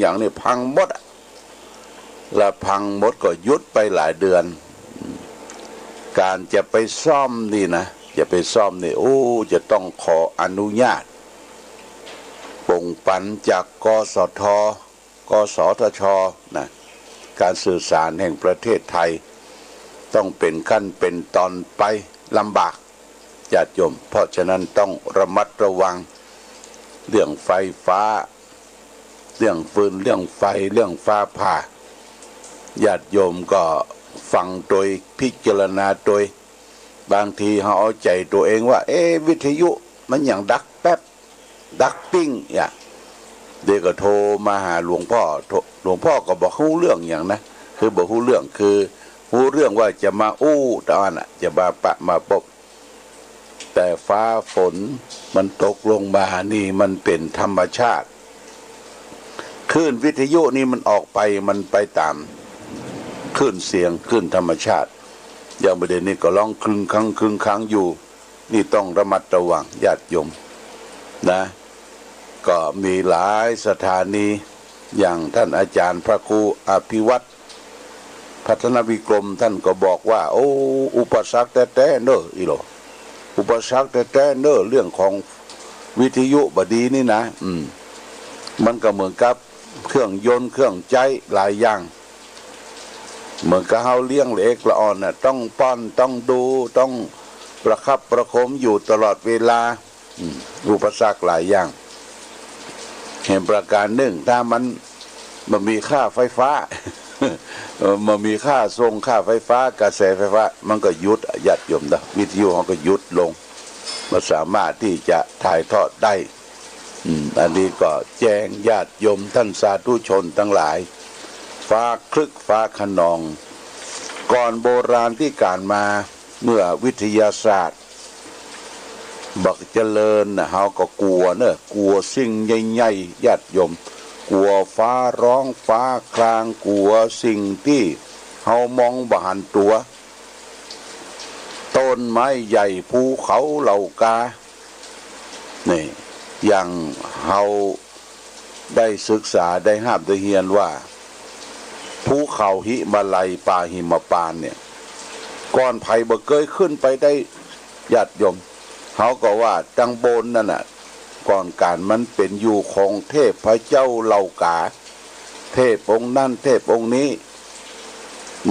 อย่างนี้พังหมดและพังหมดก็ยุดไปหลายเดือนการจะไปซ่อมนี่นะจะไปซ่อมนี่จะต้องขออนุญาตป่งปันจากกสทกสทชนะการสื่อสารแห่งประเทศไทยต้องเป็นขั้นเป็นตอนไปลำบากญาติโยมเพราะฉะนั้นต้องระมัดระวังเรื่องไฟฟ้าเรื่องฟืนเรื่องไฟเรื่องฟ้าผ่าญาติโยมก็ฟังโดยพิจารณาโดยบางทีเขาเอาใจตัวเองว่าวิทยุมันอย่างดักแป๊บดักปิ้งอย่างเด็กก็โทรมาหาหลวงพ่อก็บอกฮู้เรื่องอย่างนะคือบอกฮู้เรื่องคือฮู้เรื่องว่าจะมาตอนน่ะจะมาปะมาปบแต่ฟ้าฝนมันตกลงมานี่มันเป็นธรรมชาติคลื่นวิทยุนี่มันออกไปมันไปตามคลื่นเสียงคลื่นธรรมชาติอย่างประเด็นนี้ก็ร้องครึ่งครั้งอยู่นี่ต้องระมัดระวังญาติโยมนะก็มีหลายสถานีอย่างท่านอาจารย์พระครูอภิวัตรพัฒนวิกรมท่านก็บอกว่าอุปสรรคแต่เนอะอีโลอุปสรรคแต่เนอะเรื่องของวิทยุบดีนี่นะมันก็เหมือนกับเครื่องยนต์เครื่องใจหลายอย่างเหมือนกับเฮาเลี้ยงเล็กละอ่อนน่ะต้องป้อนต้องดูต้องประคับประคมอยู่ตลอดเวลาอุปสรรคหลายอย่างเห็นประการหนึ่งถ้ามันมีค่าไฟฟ้า มันมีค่าส่งค่าไฟฟ้ากระแสไฟฟ้ามันก็หยุดญาติโยมนะวิทยุเขาก็หยุดลงมันสามารถที่จะถ่ายทอดได้อันนี้ก็แจ้งญาติโยมท่านสาธุชนทั้งหลายฟ้าครึกฟ้าคะนองก่อนโบราณที่การมาเมื่อวิทยาศาสตร์บักเจริญนะเขาก็กลัวเนอะกลัวสิ่งใหญ่ๆญาติโยมกลัวฟ้าร้องฟ้าครางกลัวสิ่งที่เขามองบ่หันตัวต้นไม้ใหญ่ภูเขาเหล่ากานี่อย่างเขาได้ศึกษาได้ห้ามได้เรียนว่าภูเขาหิมาลัยป่าหิมพานต์เนี่ยก้อนไผ่บ่เคยขึ้นไปได้ญาติโยมเขาก็ว่าจังบนนั่นน่ะก่อนการมันเป็นอยู่ของเทพพระเจ้าเหล่ากาเทพองค์นั่นเทพองค์นี้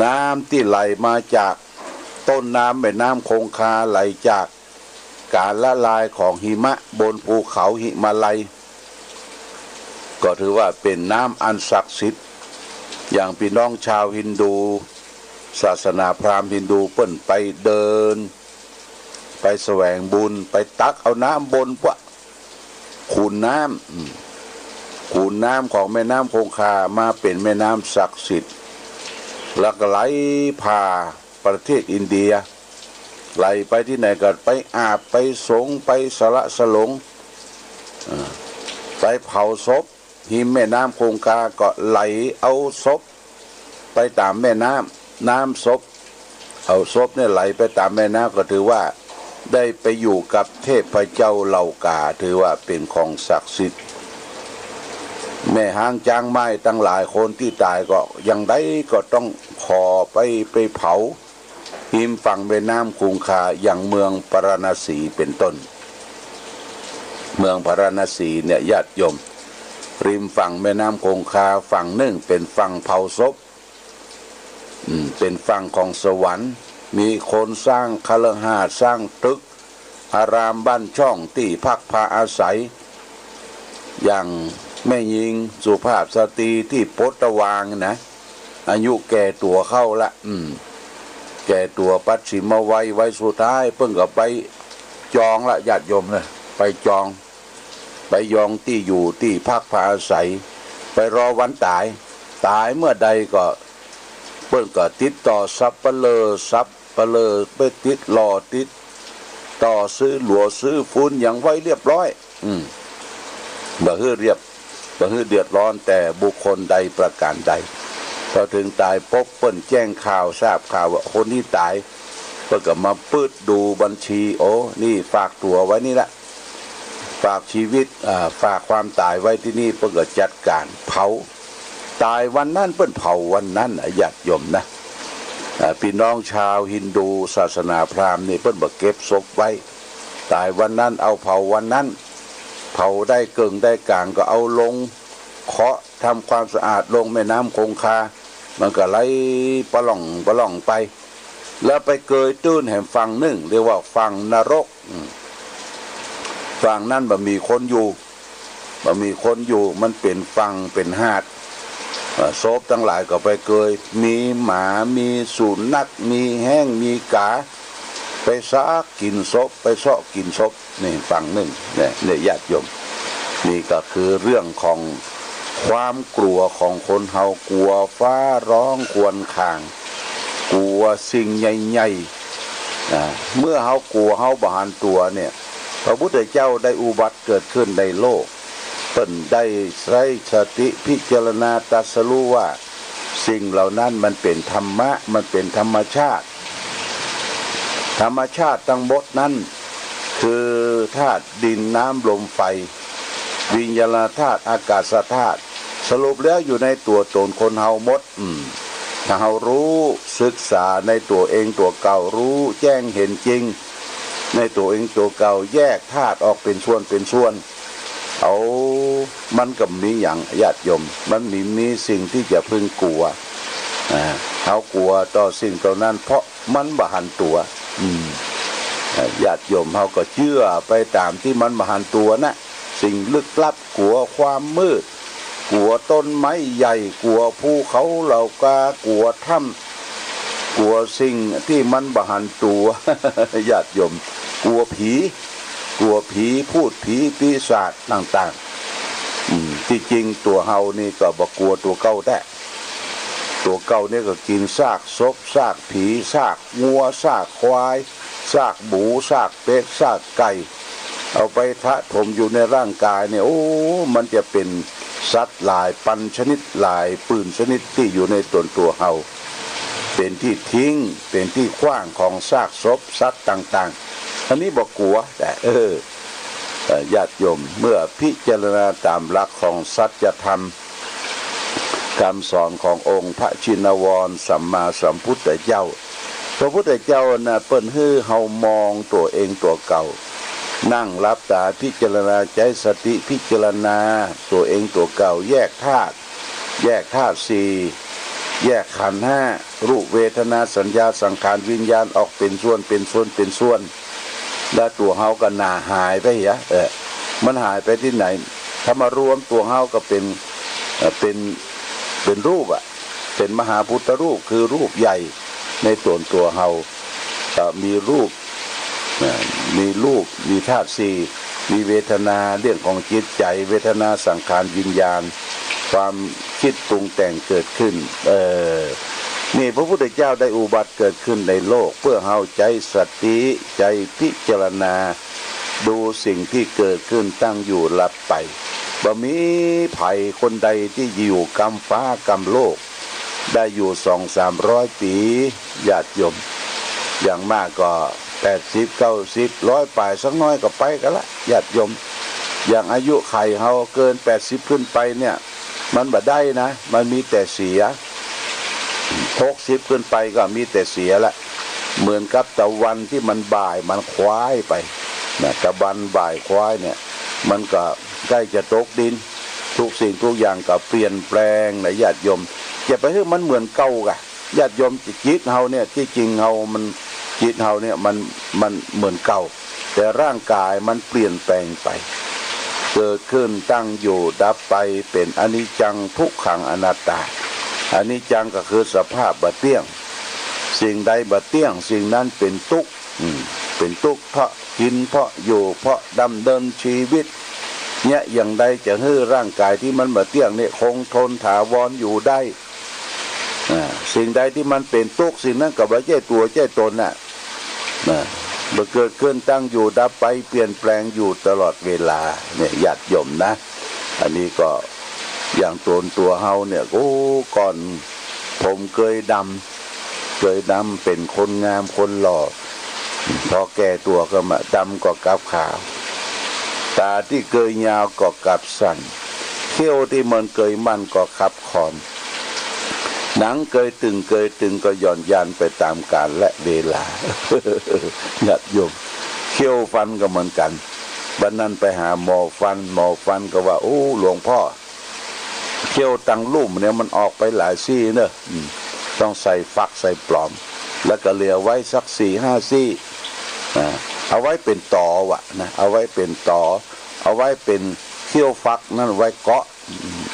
น้ำที่ไหลมาจากต้นน้ำแม่น้ำคงคาไหลจากการละลายของหิมะบนภูเขาหิมาลัยก็ถือว่าเป็นน้ำอันศักดิ์สิทธิ์อย่างพี่น้องชาวฮินดูศาสนาพราหมณ์ฮินดูเปิ้นไปเดินไปแสวงบุญไปตักเอาน้ำบนพวกขูนน้ำของแม่น้ำคงคามาเป็นแม่น้ำศักดิ์สิทธิ์แล้วก็ไหลผ่าประเทศอินเดียไหลไปที่ไหนก็ไปอาบไปสงไปสละสลงไปเผาศพหิมแม่น้ำคงคาก็ไหลเอาศพไปตามแม่น้ำศพเอาศพเนี่ยไหลไปตามแม่น้ำก็ถือว่าได้ไปอยู่กับเทพเจ้าเหล่ากาถือว่าเป็นของศักดิ์สิทธิ์แม่หางจางไม้ตั้งหลายคนที่ตายก็ยังได้ก็ต้องขอไปเผาหิมฝั่งแม่น้ำคงคาอย่างเมืองพาราณสีเป็นต้นเมืองพาราณสีเนี่ยญาติโยมริมฝั่งแม่น้ำคงคาฝั่งหนึ่งเป็นฝั่งเผาศพเป็นฝั่งของสวรรค์มีคนสร้างคฤหาสน์สร้างตึกอารามบ้านช่องที่พักพาอาศัยอย่างแม่หญิงสุภาพสตรีที่โพธวางนะอายุแก่ตัวเข้าละแก่ตัวปัจฉิมวัยสุดท้ายเพิ่งก็ไปจองละญาติโยมเลยไปจองที่อยู่ที่พักพาอาศัยไปรอวันตายเมื่อใดก็เพิ่งก็ติดต่อซับเปลอไปติดรอติดต่อซื้อหลัวซื้อฝุ่นอย่างไว้เรียบร้อยบ่ฮื้อเดือดร้อนแต่บุคคลใดประการใดพอถึงตายพบเปิ้นแจ้งข่าวทราบข่าวว่าคนที่ตายเพิ่นก็มาปืดดูบัญชีนี่ฝากตัวไว้นี่ละฝากชีวิตฝากความตายไว้ที่นี่เพิ่นก็จัดการเผา ตายวันนั้นเปิ้นเผาวันนั้นญาติโยมนะพี่น้องชาวฮินดูศาสนาพราหมณ์นี่เปิ้นบ่เก็บศพไว้ตายวันนั้นเอาเผาวันนั้นเผาได้เกิงได้กลางก็เอาลงเคาะทำความสะอาดลงแม่น้ำคงคามันก็ไหลปะหล่องไปแล้วไปเกยตื้นแห่งฝั่งหนึ่งเรียกว่าฝั่งนรกฝั่งนั้นบ่มีคนอยู่มันเป็นฝั่งเป็นหาดศพทั้งหลายก็ไปเกยมีหมามีสุนัขมีแห้งมีกาไปซักกินศพไปเสาะกินศพนี่ฝั่งหนึ่งเนี่ยญาติโยมนี่ก็คือเรื่องของความกลัวของคนเฮากลัวฟ้าร้องครวญครางกลัวสิ่งใหญ่ๆเมื่อเฮากลัวเฮาบ่หันตัวเนี่ยพระพุทธเจ้าได้อุบัติเกิดขึ้นในโลกเพิ่นได้ใช้สติพิจารณาตรัสรู้ว่าสิ่งเหล่านั้นมันเป็นธรรมะมันเป็นธรรมชาติทั้งหมดนั้นคือธาตุดินน้ำลมไฟวิญญาณธาตุอากาศธาตุสรุปแล้วอยู่ในตัวตนคนเฮาหมดถ้าเฮารู้ศึกษาในตัวเองตัวเก่ารู้แจ้งเห็นจริงในตัวเองตัวเก่าแยกธาตุออกเป็นส่วนเอามันก็มีอย่างญาติโยมมันมีสิ่งที่จะพึงกลัวเขากลัวต่อสิ่งเหล่านั้นเพราะมันบ่หันตัวญาติโยมเขาก็เชื่อไปตามที่มันบ่หันตัวนะสิ่งลึกลับกลัวความมืดกลัวต้นไม้ใหญ่กลัวภูเขาเหล่ากากลัวถ้ำกลัวสิ่งที่มันบ่หันตัวญาติโยมกลัวผีพูดผีปีศาจต่างๆที่จริงตัวเฮานี่ก็บ่กลัวตัวเก่าแต่ตัวเก่านี่ก็กินซากศพซากผีซากงัวซากควายซากหมูซากเป็ดซากไก่เอาไปทะถมอยู่ในร่างกายเนี่ยโอ้มันจะเป็นสัตว์หลายพันชนิดหลายปืนชนิดที่อยู่ในตัวเฮาเป็นที่ทิ้งเป็นที่ขว้างของซากศพสัตว์ต่างๆอันนี้บ่กลัวแต่ญาติโยมเมื่อพิจารณาตามหลักของสัจธรรมคำสอนขององค์พระชินวรสัมมาสัมพุทธเจ้าพระพุทธเจ้าน่ะเปิ้นให้เฮามองตัวเองตัวเก่านั่งรับตาพิจารณาใจสติพิจารณาตัวเองตัวเก่าแยกธาตุสี่แยกขันธ์ห้ารูปเวทนาสัญญาสังขารวิญญาณออกเป็นส่วนแล้วตัวเฮาก็หนาหายไปมันหายไปที่ไหนถ้ามารวมตัวเฮาก็เป็นรูปเป็นมหาพุทธรูปคือรูปใหญ่ในตัวเฮามีรูปมีธาตุสี่มีเวทนาเรื่องของจิตใจเวทนาสังขารวิญญาณความคิดปรุงแต่งเกิดขึ้นนี่พระพุทธเจ้าได้อุบัติเกิดขึ้นในโลกเพื่อเฮาใจสติใจพิจารณาดูสิ่งที่เกิดขึ้นตั้งอยู่ลับไปบ่มีภัยคนใดที่อยู่กำฟ้ากำโลกได้อยู่200-300 ปีญาติโยมอย่างมากก็80-90-100 ปีสักน้อยก็ไปกันละญาติโยมอย่างอายุไขเฮาเกิน80ขึ้นไปเนี่ยมันบ่ได้นะมันมีแต่เสีย60ขึ้นไปก็มีแต่เสียละเหมือนกับตะวันที่มันบ่ายมันคว้ายไปนะตะวันบ่ายคว้ายเนี่ยมันก็ใกล้จะตกดินทุกสิ่งทุกอย่างก็เปลี่ยนแปลงนะญาติโยมอย่าไปให้มันเหมือนเก่ากะญาติโยมจิตเฮาเนี่ยที่จริงเฮามันจิตเฮาเนี่ยมันเหมือนเก่าแต่ร่างกายมันเปลี่ยนแปลงไปเกิดขึ้นตั้งอยู่ดับไปเป็นอนิจจังทุกขังอนัตตาอนิจจังก็คือสภาพบ่เที่ยงสิ่งใดบ่เที่ยงสิ่งนั้นเป็นทุกข์เป็นทุกข์เพราะกินเพราะอยู่เพราะดำเนินชีวิตเนี่ยอย่างใดจะให้ร่างกายที่มันบ่เที่ยงเนี่ยคงทนถาวรอยู่ได้สิ่งใดที่มันเป็นทุกข์สิ่งนั้นก็บ่ใช่ตัวใช่ตนน่ะบ่เกิดขึ้นตั้งอยู่ดับไปเปลี่ยนแปลงอยู่ตลอดเวลาเนี่ยญาติโยมนะอันนี้ก็อย่างตัวเฮาเนี่ยโอ้ก่อนผมเคยดำเป็นคนงามคนหล่อพอแก่ตัวก็มาดำก็กลับขาวตาที่เคยยาวก็กลับสั้นแข เขี้ยวที่มันเกยมันก็ขับคอนหนังเกยตึงก็หย่อนยานไปตามกาลและเวลาญาติโยมเขี้ยวฟันก็เหมือนกันวันนั้นไปหาหมอฟันก็ว่าโอ้หลวงพ่อเขี้ยวตังลุ่มเนี่ยมันออกไปหลายซี่เนอะต้องใส่ฟักใส่ปลอมแล้วก็เหลือไว้สัก4-5 ซี่เอาไว้เป็นตอวะนะเอาไว้เป็นตอเอาไว้เป็นเขี้ยวฟักนั่นไว้เกาะ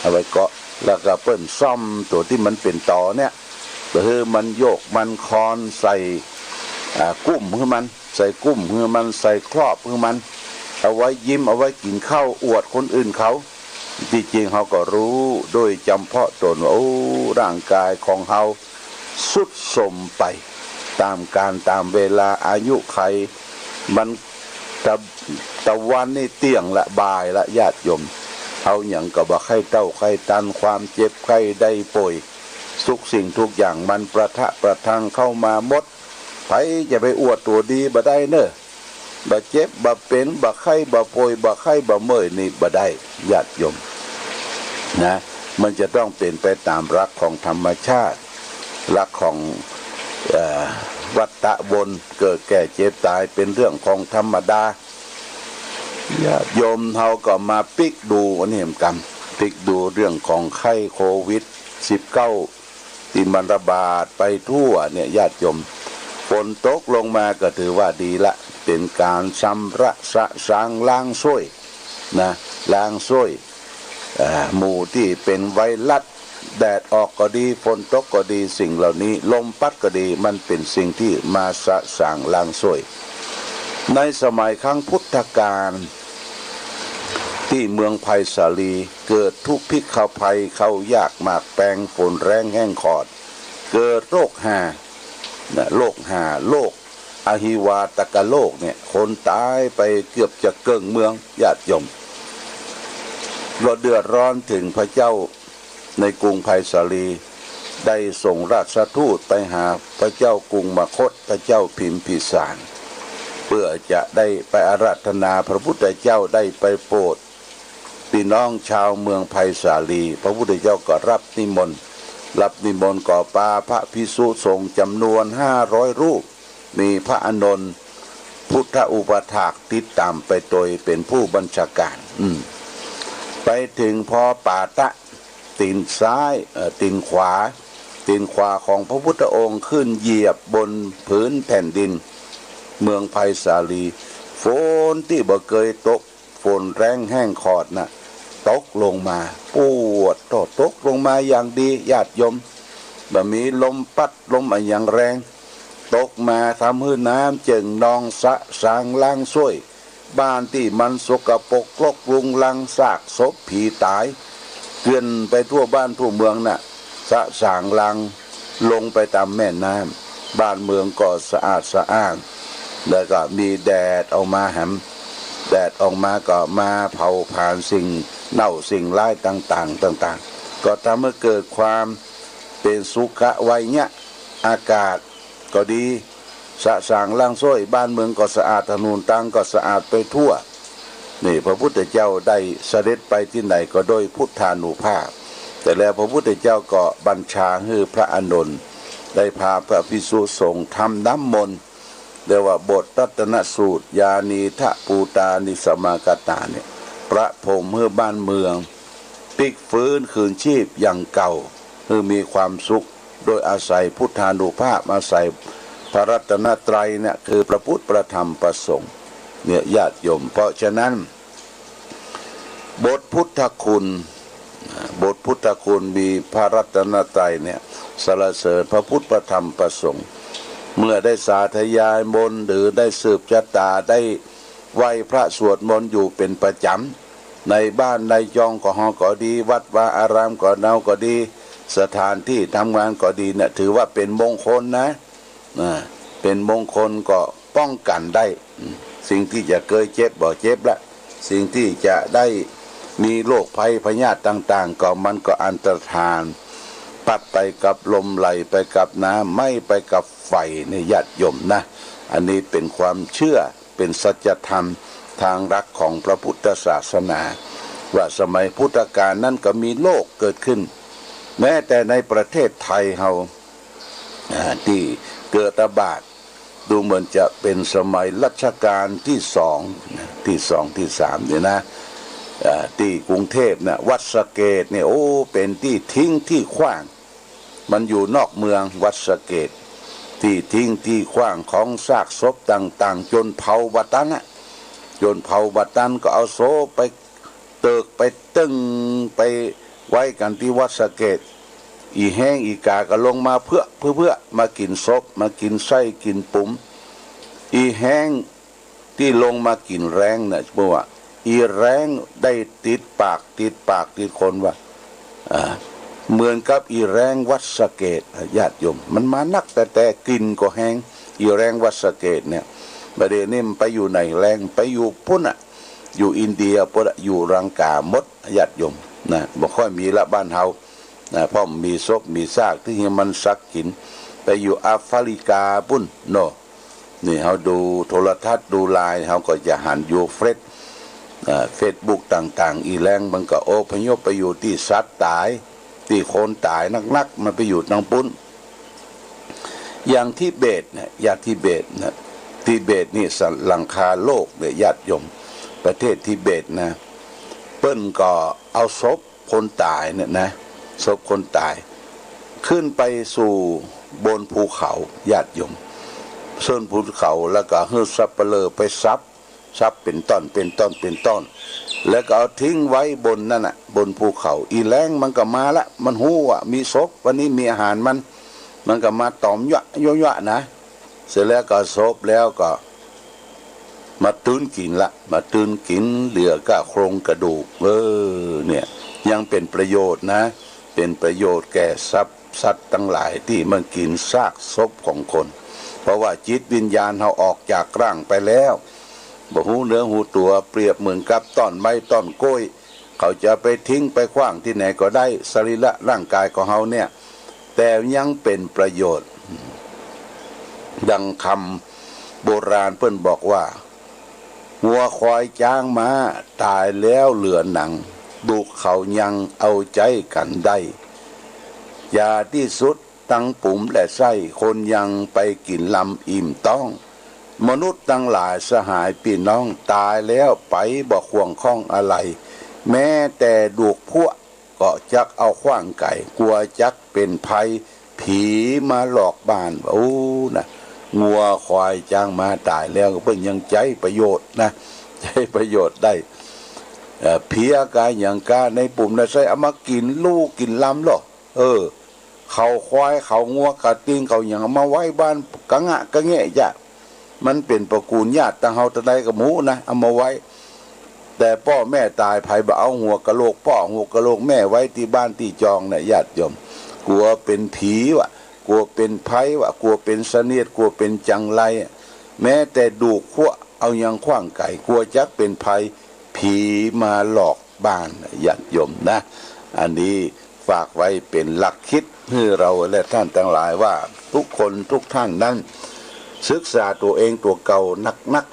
เอาไว้เกาะแล้วก็เปิ้นซ่อมตัวที่มันเป็นตอเนี่ยคือมันโยกมันคอนใส่กุ้มคือมันใส่กุ้มคือมันใส่ครอบคือมันเอาไว้ยิ้มเอาไว้กินข้าวอวดคนอื่นเขาที่จริงเขาก็รู้โดยจำเพาะตนว่าโอ้ร่างกายของเขาสุดสมไปตามการตามเวลาอายุไขมันตะวันนี่เตี่ยงละบายละญาติโยมเอาอย่างกับว่าไข้เต้าไข้ตันความเจ็บไข้ได้ป่วยทุกสิ่งทุกอย่างมันประทะประทังเข้ามาหมดไผจะไปอวดตัวดีบ่ได้เนอะบ่เจ็บบ่เป็นบ่ไข้บ่ป่วยบ่ไข้บ่เมื่อยนี่บ่ได้ญาติโยมนะมันจะต้องเป็นไปตามรักของธรรมชาติรักของวัฏฏะวนเกิดแก่เจ็บตายเป็นเรื่องของธรรมดาญาติโยมเขาก็มาปิกดูอันนี้เหมือนกันปิกดูเรื่องของไข้โควิด-19ที่มันระบาดไปทั่วเนี่ยญาติโยมฝนตกลงมาก็ถือว่าดีละเป็นการชำระสะสางล้างช่วยนะล้างช่วยหมู่ที่เป็นไวรัสแดดออกก็ดีฝนตกก็ดีสิ่งเหล่านี้ลมพัดก็ดีมันเป็นสิ่งที่มาสะสางล้างช่วยในสมัยครั้งพุทธกาลที่เมืองไผ่สาลีเกิดทุกข์พิกเข้าภัยเข้ายากหมากแปงฝนแรงแห้งขอดเกิดโรคหาโรคอหิวาตกโรคเนี่ยคนตายไปเกือบจะเกิงเมืองญาติโยมเราเดือดร้อนถึงพระเจ้าในกรุงไผ่สาลีได้ส่งราชทูตไปหาพระเจ้ากรุงมคธพระเจ้าพิมพิสารเพื่อจะได้ไปอาราธนาพระพุทธเจ้าได้ไปโปรดพี่น้องชาวเมืองไผ่สาลีพระพุทธเจ้าก็รับนิมนต์ก่อปาพระภิกษุสงฆ์จำนวน500 รูปมีพระอานนท์พุทธอุปถากติดตามไปโดยเป็นผู้บัญชาการไปถึงพอป่าตะตีนซ้ายตีนขวาของพระพุทธองค์ขึ้นเหยียบบนพื้นแผ่นดินเมืองไผ่สาลีฝนที่บ่เคยตกฝนแรงแห้งขอดนะตกลงมาปวดตกลงมาอย่างดีญาติโยมบ่มีลมพัดลมอย่างแรงตกมาทำให้น้ำเจิ่งนองสะสางล้างช่วยบ้านที่มันสกปรกรกรุงรังซากศพผีตายเกลื่อนไปทั่วบ้านทั่วเมืองน่ะสะสางล้างลงไปตามแม่น้ำบ้านเมืองก็สะอาดสะอ้านแล้วก็มีแดดออกมาแดดออกมาก็มาเผาผ่านสิ่งเน่าสิ่งร้ายต่างก็ทำให้เกิดความเป็นสุขไวเนี่ยอากาศก็ดีสะสางล้างช่วยบ้านเมืองก็สะอาดถนนต่างก็สะอาดไปทั่วนี่พระพุทธเจ้าได้เสด็จไปที่ไหนก็โดยพุทธานุภาพแต่แล้วพระพุทธเจ้าก็บัญชาให้พระอานนท์ได้พาพระภิกษุสงฆ์ทำน้ำมนต์เรียกว่าบทรัตนสูตรยานีทะปูตานิสมากตาเนี่ยประพรมเพื่อบ้านเมืองพลิกฟื้นคืนชีพอย่างเก่าเพื่อมีความสุขโดยอาศัยพุทธานุภาพอาศัยพระรัตนตรัยเนี่ยคือพระพุทธพระธรรมพระสงฆ์เนี่ยญาติโยมเพราะฉะนั้นบทพุทธคุณมีพระรัตนตรัยเนี่ยสรรเสริญพระพุทธพระธรรมพระสงฆ์เมื่อได้สาธยายมนต์หรือได้สืบชะตาได้ไหว้พระสวดมนต์อยู่เป็นประจำในบ้านในจองก็หอก็ดีวัดวาอารามก็เนาก็ดีสถานที่ทำงานก็ดีเนี่ยถือว่าเป็นมงคลนะเป็นมงคลก็ป้องกันได้สิ่งที่จะเคยเจ็บบ่เจ็บละสิ่งที่จะได้มีโรคภัยพยาธิต่างๆก็มันก็อันตรธานปัดไปกับลมไหลไปกับน้ำไม่ไปกับไฟในญาติโยมนะอันนี้เป็นความเชื่อเป็นสัจธรรมทางรักของพระพุทธศาสนา ว่าสมัยพุทธกาลนั้นก็มีโรคเกิดขึ้นแม้แต่ในประเทศไทยเราที่เกิดระบาดดูเหมือนจะเป็นสมัยรัชกาลที่สองที่สามเนี่ยนะที่กรุงเทพนะวัดสะเกษเนี่ยโอ้เป็นที่ทิ้งที่ขว้างมันอยู่นอกเมืองวัดสะเกษที่ทิ้งที่ขว้างของซากศพต่างๆจนเผาบัดนั้นนะจนเผาบัดนั้นก็เอาโซไปเติกไปตึงไปไว้กันที่วัดสะเกษอีแห้งอีกาก็ลงมาเพื่อมากินศพมากินไส้กินปุ๋มอีแห้งที่ลงมากินแรงนะเพราะว่าอีแรงได้ติดปากติดคนว่าเหมือนกับอีแรงวัดสะเกษญาติโยมมันมานักแต่กินก็แห้งอีแรงวัดสะเกษเนี่ยประเดี๋ยวนี้มันไปอยู่ไหนแรงไปอยู่พุ่นอยู่อินเดียพุ่นอยู่รังกามดญาติโยมนะบ่ค่อยมีละบ้านเฮานะเพราะมีศพมีซากที่มันซักกินไปอยู่แอฟริกาพุ่นโนนี่เฮาดูโทรทัศน์ดูไลน์เฮาก็จะหันอยู่เฟซบุ๊กต่างๆอีแรงมันก็อพยพไปอยู่ที่สัตว์ตายที่คนตายนักมันไปอยู่ทางปุ้นอย่างทิเบตเนี่ยทิเบตนี่หลังคาโลกเนี่ยญาติโยมประเทศทิเบตนะเปิ้นก็เอาศพคนตายเนี่ยนะศพคนตายขึ้นไปสู่บนภูเขาญาติโยมส่วนภูเขาแล้วก็ให้ซับเปลือไปซับเป็นต้นแล้วก็เอาทิ้งไว้บนนั่นน่ะบนภูเขาอีแรงมันก็มาละมันหู้ว่ามีศพวันนี้มีอาหารมันก็มาตอมยะนะเสร็จแล้วก็ศพแล้วก็มาตื้นกินละเหลือก็โครงกระดูกเนี่ยยังเป็นประโยชน์นะเป็นประโยชน์แก่สัตว์ทั้งหลายที่มันกินซากศพของคนเพราะว่าจิตวิญญาณเราออกจากร่างไปแล้วบ่หูเนื้อหูตัวเปรียบเหมือนกับต้นไม้ต้นกล้วยเขาจะไปทิ้งไปขว้างที่ไหนก็ได้สรีระร่างกายของเขาเนี่ยแต่ยังเป็นประโยชน์ดังคำโบราณเพิ่นบอกว่าวัวควายจ้างม้าตายแล้วเหลือหนังดูเขายังเอาใจกันได้ยาที่สุดตั้งปุ๋มและไส้คนยังไปกินลำอิ่มต้องมนุษย์ทั้งหลายสหายพี่น้องตายแล้วไปบอกห่วงข้องอะไรแม้แต่ดูกพวกก็จักเอาขว้างไก่กลัวจักเป็นภัยผีมาหลอกบ้านโอ้นะงัวควายจ้างมาตายแล้วก็เพิ่งยังใจประโยชน์นะใจประโยชน์ได้เพียกายอย่างกาในปุ่มในไส้เอามากินลูกกินลำหรอเขาควายเขางัวกระติ้งเขาอย่างมาไว้บ้านกะงะกะแงะจ้ะมันเป็นประกูลญาติตั้งเฮาตะไดกับหมูนะเอามาไว้แต่พ่อแม่ตายไผบ่เอาหัวกะโหลกพ่อหัวกะโหลกแม่ไว้ที่บ้านที่จองเนี่ยญาติโยมกลัวเป็นผีวะกลัวเป็นไผวะกลัวเป็นเสนียดกลัวเป็นจังไรแม้แต่ดูกขั้วเอายังขว้างไก่กลัวจักเป็นภัยผีมาหลอกบ้านญาติโยมนะอันนี้ฝากไว้เป็นหลักคิดให้เราและท่านทั้งหลายว่าทุกคนทุกท่านนั้นศึกษาตัวเองตัวเก่านัก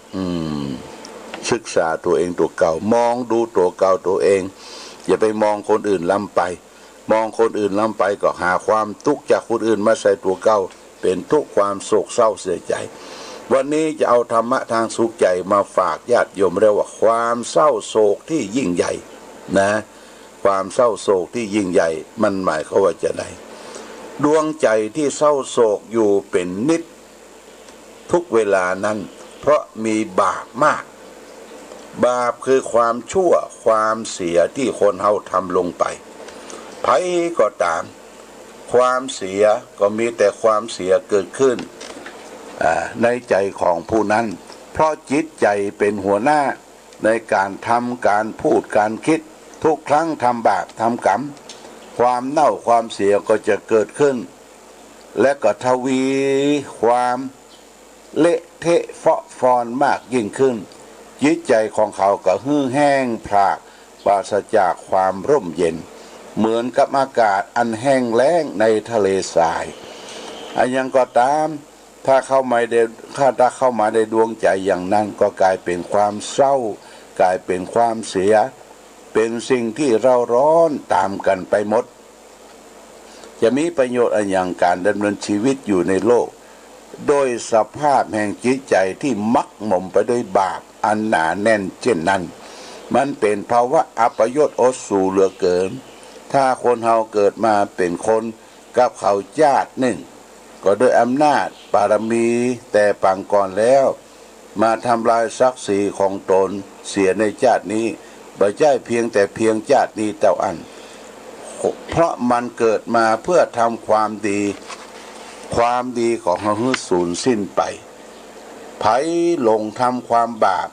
ศึกษาตัวเองตัวเก่ามองดูตัวเก่าตัวเองอย่าไปมองคนอื่นล้ำไปมองคนอื่นล้ำไปก็หาความทุกข์จากคนอื่นมาใส่ตัวเก่าเป็นทุกข์ความโศกเศร้าเสียใจวันนี้จะเอาธรรมะทางสุขใจมาฝากญาติโยมเรียกว่าความเศร้าโศกที่ยิ่งใหญ่นะความเศร้าโศกที่ยิ่งใหญ่มันหมายเขาว่าจะไหนดวงใจที่เศร้าโศกอยู่เป็นนิดทุกเวลานั้นเพราะมีบาปมากบาปคือความชั่วความเสียที่คนเฮาทำลงไปไผก็ตามความเสียก็มีแต่ความเสียเกิดขึ้นในใจของผู้นั้นเพราะจิตใจเป็นหัวหน้าในการทำการพูดการคิดทุกครั้งทำบาปทำกรรมความเน่าความเสียก็จะเกิดขึ้นและก็ทวีความเละเทะเฟาะฟอนมากยิ่งขึ้นจิตใจของเขาก็หื้อแห้งผากปราศจากความร่มเย็นเหมือนกับอากาศอันแห้งแล้งในทะเลทรายอันยังก็ตามถ้าเข้ามาในดวงใจอย่างนั้นก็กลายเป็นความเศร้ากลายเป็นความเสียเ เป็นสิ่งที่เราร้อนตามกันไปหมดจะมีประโยชน์อะไรอย่างการดำเนินชีวิตอยู่ในโลกโดยสภาพแห่งจิตใจที่มักหมมไปด้วยบาปอันหนาแน่นเช่นนั้นมันเป็นภาวะอัปยศอดสูเหลือเกินถ้าคนเฮาเกิดมาเป็นคนกับเขาญาติหนึ่งก็โดยอำนาจบารมีแต่ปางก่อนแล้วมาทำลายศักดิ์ศรีของตนเสียในชาตินี้บ่ใช่เพียงแต่เพียงชาตินี้เท่าอันเพราะมันเกิดมาเพื่อทำความดีความดีของเขาสูญสิ้นไปไผลงทำความบาป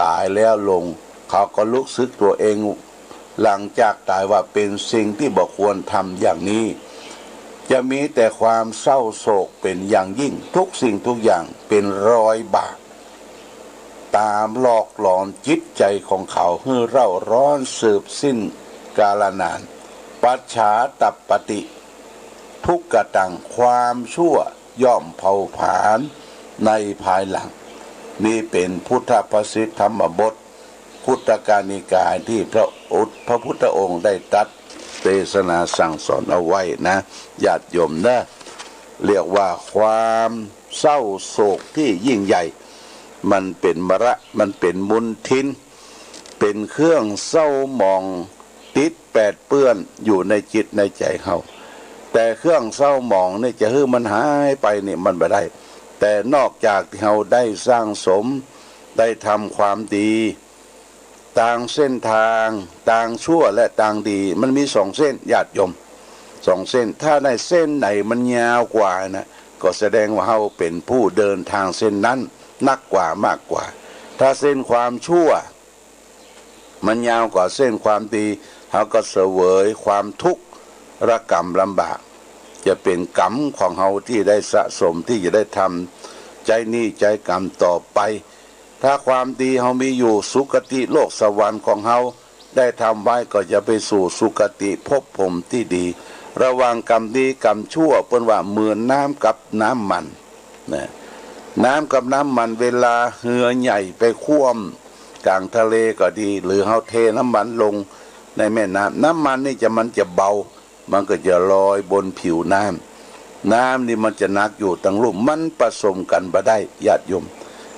ตายแล้วลงเขาก็รู้สึกตัวเองหลังจากตายว่าเป็นสิ่งที่บ่ควรทำอย่างนี้จะมีแต่ความเศร้าโศกเป็นอย่างยิ่งทุกสิ่งทุกอย่างเป็นรอยบาปตามหลอกหลอนจิตใจของเขาให้เร่าร้อนสืบสิ้นกาลนานปัจฉาตัปปติทุกกตังความชั่วย่อมเผาผลาญในภายหลังนี่เป็นพุทธภาษิตธรรมบทพุทธกานิกายที่พระพุทธองค์ได้ตรัสเทศนาสั่งสอนเอาไว้นะญาติโยมนะเรียกว่าความเศร้าโศกที่ยิ่งใหญ่มันเป็นมระมันเป็นมุนทินเป็นเครื่องเศร้าหมองติดแปดเปื้อนอยู่ในจิตในใจเขาแต่เครื่องเศร้าหมองนี่จะให้มันหายไปนี่มันไม่ได้แต่นอกจากที่เราได้สร้างสมได้ทำความดีต่างเส้นทางต่างชั่วและต่างดีมันมีสองเส้นญาติโยมสองเส้นถ้าในเส้นไหนมันยาวกว่านะก็แสดงว่าเราเป็นผู้เดินทางเส้นนั้นนักกว่ามากกว่าถ้าเส้นความชั่วมันยาวกว่าเส้นความดีเราก็เสวยความทุกข์ระกำลำบากจะเป็นกรรมของเราที่ได้สะสมที่จะได้ทำใจนี้ใจกรรมต่อไปถ้าความดีเรามีอยู่สุคติโลกสวรรค์ของเราได้ทำไว้ก็จะไปสู่สุคติภพภูมิที่ดีระวังกรรมดีกรรมชั่วเป็นว่าเหมือนน้ำกับน้ำมันนะน้ำกับน้ำมันเวลาเหือใหญ่ไปคว่ำกลางทะเลก็ดีหรือเราเทน้ำมันลงในแม่น้ำน้ำมันนี่มันจะเบามันก็จะลอยบนผิวน้ำน้ำนี่มันจะหนักอยู่ตั้งลุ่มมันผสมกันบ่ได้ญาติโยม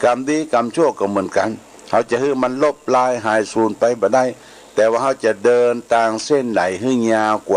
กรรมดีกรรมชั่วก็เหมือนกันเขาจะให้มันลบลายหายสูญไปบ่ได้แต่ว่าเขาจะเดินต่างเส้นไหนให้ยาวกว่า